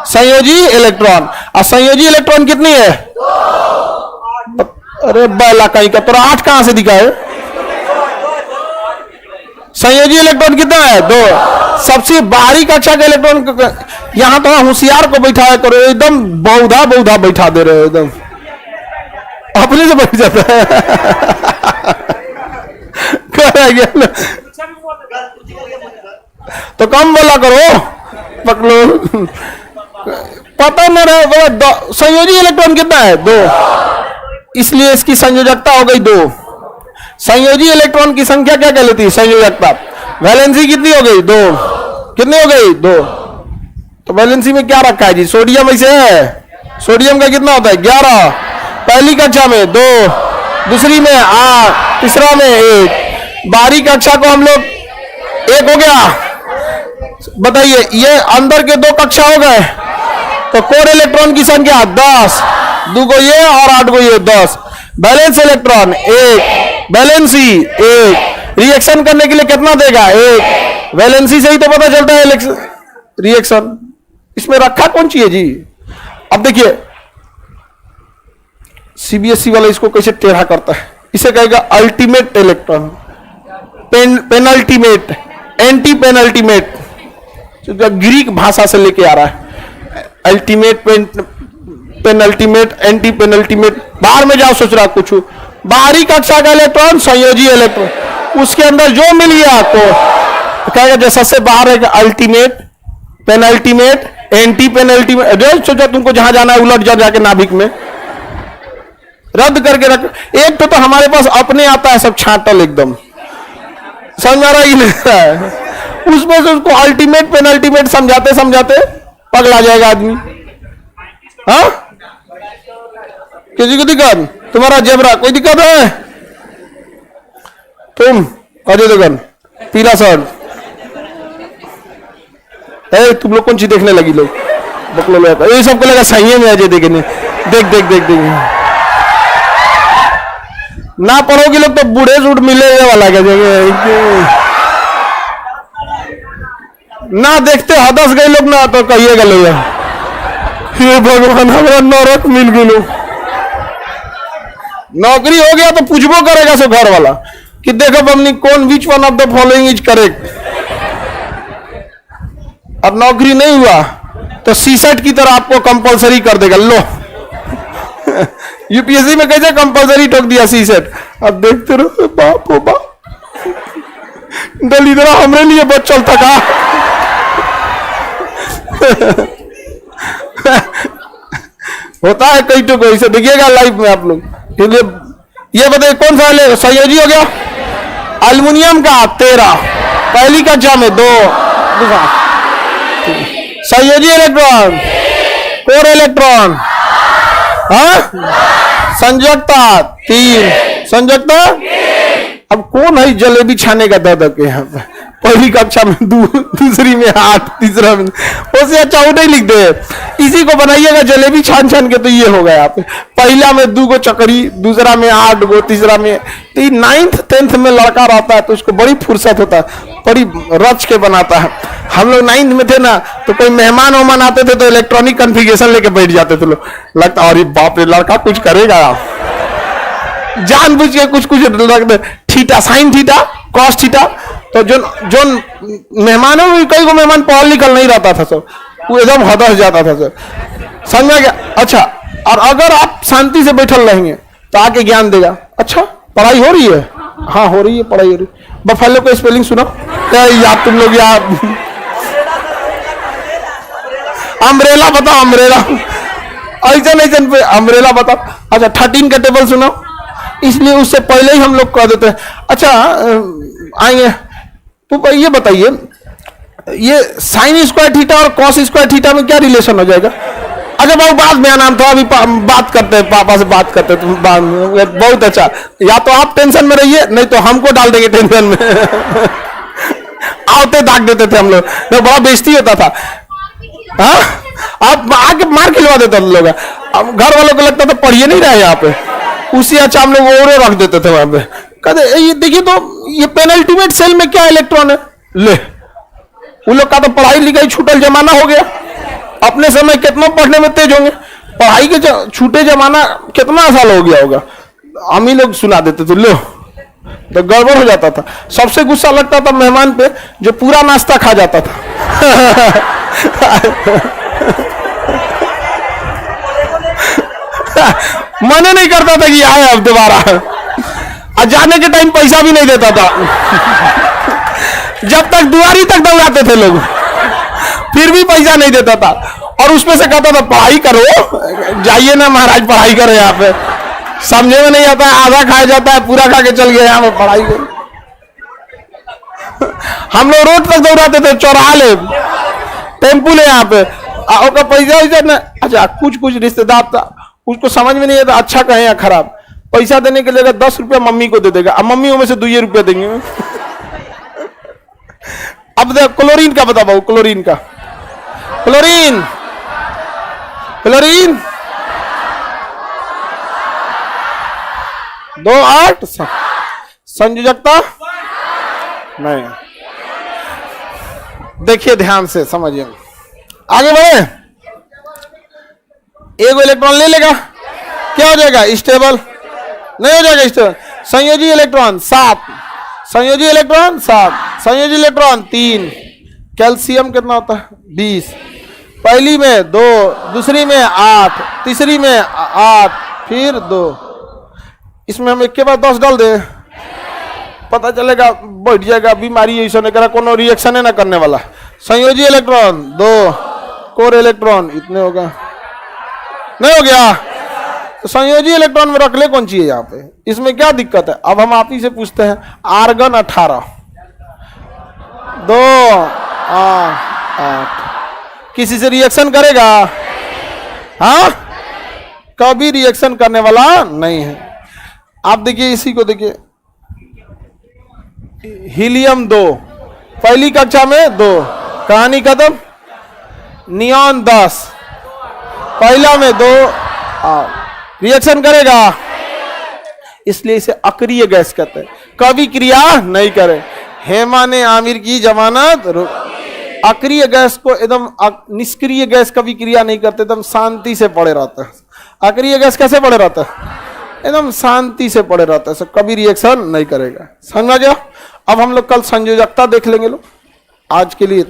संयोजी इलेक्ट्रॉन। और संयोजी इलेक्ट्रॉन कितनी है? अरे बैला कहीं का, तो 8 कहां से दिखा है? संयोजी इलेक्ट्रॉन कितना है? 2। सबसे बाहरी कक्षा का इलेक्ट्रॉन, यहां तो होशियार को बैठाया करो, एकदम बौधा बौधा बैठा दे रहे हो, एकदम अपने से बैठ जाता है। तो कम बोला करो, पकड़ो, पता न रहे। संयोजी इलेक्ट्रॉन कितना है? 2, इसलिए इसकी संयोजकता हो गई 2। संयोजी इलेक्ट्रॉन की संख्या क्या कहलाती है? संयोजकता। वैलेंसी कितनी हो गई? 2। कितनी हो गई? 2। तो वैलेंसी में क्या रखा है जी? सोडियम ऐसे है, सोडियम का कितना होता है? 11। पहली कक्षा में 2, दूसरी में 8, तीसरा में 1। बाहरी कक्षा को हम लोग 1 हो गया। बताइए, ये अंदर के 2 कक्षा हो गए, तो कोर इलेक्ट्रॉन की संख्या 10, 2 को ये और 8 को ये, 10। Balance electron 1, valency 1। रिएक्शन करने के लिए कितना देगा? 1। वैलेंसी से ही तो पता चलता है रिएक्शन। इसमें रखा कौन चाहिए जी? अब देखिए सीबीएसई वाला इसको कैसे टेढ़ा करता है, इसे कहेगा ultimate electron, penultimate, anti penultimate, Greek भाषा से लेके आ रहा है। Ultimate, penultimate, anti penultimate. बाहर में जाओ, सोच रहा कुछ बाहरी कक्षा का इलेक्ट्रॉन संयोजी इलेक्ट्रॉन, उसके अंदर जो मिल गया आपको कहेगा जो सबसे बाहर है अल्टीमेट, पेनल्टीमेट, एंटी पेनल्टीमेट। जो सोचा तुमको जहां जाना है उलट जा जाके नाभिक में रद्द करके रख। एक तो हमारे पास अपने आता है सब छाटल एकदम, समझ आ रहा ही नहीं है, उसमें से उसको अल्टीमेट पेनल्टीमेट समझाते समझाते पगला जाएगा आदमी। हाँ, किसी को दिक्कत? तुम्हारा जेबरा कोई दिक्कत है? तुम अजय देवगन पीला शर्ट, तुम लोग कौन सी देखने लगी? लोग बकलो लोग, ये सबको लगा सही है में अजय देवगन। देख देख देख देख, ना पढ़ोगे लोग तो बूढ़े सूट मिले वाला क्या जगह ना देखते हदस गए लोग ना, तो कहिएगा लोग हे भगवान हमारा नरक मिल गई। नौकरी हो गया तो पूछबो करेगा सो घर वाला कि देखो बमनी कौन which one of the following is correct. अब नौकरी नहीं हुआ तो सीसेट की तरह आपको कंपलसरी कर देगा। लो यूपीएससी में कैसे कंपलसरी ठोक दिया सीसेट। अब देखते रहो, बाप हो बाप, दलित हमरे लिए बच चलता का। होता है कई तो कोई से, देखिएगा लाइफ में आप लोग। ये बताइए कौन सा ले संयोजी हो गया? एल्युमिनियम का 13, पहली कक्षा में 2, संयोजी इलेक्ट्रॉन, कोर इलेक्ट्रॉन, हाँ, संयोजकता 3, संयोजकता। अब कौन है जलेबी छाने का दादा के यहाँ पे? पहली कक्षा में 2, दूसरी में 8, तीसरा में, उससे अच्छा उठे ही लिख दे। इसी को बनाइएगा जलेबी छान छान के, तो ये हो गया आप। पहला में 2 गो चकरी, दूसरा में 8 गो, तीसरा में 9th 10th में लड़का रहता है तो उसको बड़ी फुर्सत होता है, बड़ी रच के बनाता है। हम लोग 9th में थे ना, तो कोई मेहमान वहमान आते थे तो इलेक्ट्रॉनिक कॉन्फ़िगरेशन लेके बैठ जाते थे लोग। लगता अरे बाप रे लड़का कुछ करेगा, जानबूझ के कुछ कुछ रख दे, theta, sine theta, cos theta. तो जो मेहमान है, कई को मेहमान पढ़ लिखल नहीं रहता था सब, वो एकदम हदस जाता था सर, समझ में गया? अच्छा, और अगर आप शांति से बैठल रहेंगे तो आके ज्ञान देगा। अच्छा पढ़ाई हो रही है? हाँ हो रही है, पढ़ाई हो रही है। बफेलो को स्पेलिंग सुना यार तुम लोग? यार अम्ब्रेला बताओ, अम्ब्रेला ऐसा नहीं पे अम्ब्रेला बताओ। अच्छा 13 का टेबल सुनाओ, इसलिए उससे पहले ही हम लोग कह देते हैं। अच्छा आएंगे तो ये बताइए, ये साइन स्क्वायर थीटा और कॉस स्क्वायर थीटा में क्या रिलेशन हो जाएगा? अच्छा बहुत बाद में आना, तो अभी बात करते हैं, पापा से बात करते हैं। बहुत अच्छा, या तो आप टेंशन में रहिए, नहीं तो हमको डाल देंगे टेंशन में। आते दाग देते थे हम लोग, तो बड़ा बेइज्जती होता था। हाँ, आप आके मार खिलवा देते लोग। अब घर वालों को लगता था पढ़िए नहीं रहे यहाँ पे, उसी अच्छा हम लोग और रख देते थे वहां पे। कहते ये देखिए तो ये पेनल्टीमेट सेल में क्या इलेक्ट्रॉन है, ले उन लोग का तो पढ़ाई लिखाई छूटल जमाना हो गया। अपने समय कितना पढ़ने में तेज होंगे, पढ़ाई के छूटे जमाना कितना साल हो गया होगा, हम ही लोग सुना देते तो लो तो गड़बड़ हो जाता था। सबसे गुस्सा लगता था मेहमान पे जो पूरा नाश्ता खा जाता था। मन नहीं करता था कि आए अब दोबारा, और जाने के टाइम पैसा भी नहीं देता था। जब तक दुआरी तक दौड़ाते थे लोग, फिर भी पैसा नहीं देता था, और उसमें से कहता था पढ़ाई करो, जाइए ना महाराज पढ़ाई करो, यहाँ पे समझे में नहीं आता है, आधा खाया जाता है, पूरा खा के चल गए यहाँ पे पढ़ाई करो। हम लोग रोड तक दौड़ाते थे, चौराहा ले टेम्पू ले यहाँ पे, और पैसा वैसा ना। अच्छा कुछ कुछ रिश्तेदार था उसको समझ में नहीं आता अच्छा कहे या खराब, पैसा देने के लिए 10 रुपया मम्मी को दे देगा, अब मम्मी में से 2 रुपया देंगे। अब क्लोरीन का बता, क्लोरीन का, क्लोरीन क्लोरीन 2 8 संयोजकता नहीं। देखिए ध्यान से समझिए, आगे बढ़े। एक इलेक्ट्रॉन ले लेगा, क्या हो जाएगा स्टेबल, नहीं हो जाएगा स्टेबल। संयोजी इलेक्ट्रॉन 7, संयोजी इलेक्ट्रॉन 7, संयोजी इलेक्ट्रॉन 3। कैल्शियम कितना होता है 20, पहली में 2, दूसरी में 8, तीसरी में 8, फिर 2। इसमें हम एक के बाद 10 डाल दे, पता चलेगा बैठ जाएगा, बीमारी ऐसा नहीं करा, कोनो रिएक्शन है ना करने वाला। संयोजी इलेक्ट्रॉन 2, कोर इलेक्ट्रॉन इतने होगा, नहीं हो गया। तो संयोजी इलेक्ट्रॉन में रख ले कौन चाहिए यहाँ पे, इसमें क्या दिक्कत है। अब हम आप ही से पूछते हैं, आर्गन 18, 2 8, किसी से रिएक्शन करेगा? हाँ, कभी रिएक्शन करने वाला नहीं है। आप देखिए इसी को देखिए, हीलियम 2, पहली कक्षा में 2, कहानी खत्म। नियॉन 10, पहला में 2, रिएक्शन करेगा, इसलिए इसे अक्रिय गैस कहते हैं, कभी क्रिया नहीं करे। हेमा ने आमिर की जमानत, अक्रिय गैस को एकदम, निष्क्रिय गैस कभी क्रिया नहीं करते, एकदम शांति से पड़े रहता है। अक्रिय गैस कैसे पड़े रहता है, एकदम शांति से पड़े रहता है, कभी रिएक्शन नहीं करेगा। समझ गया। अब हम लोग कल संयोजकता देख लेंगे लोग, आज के लिए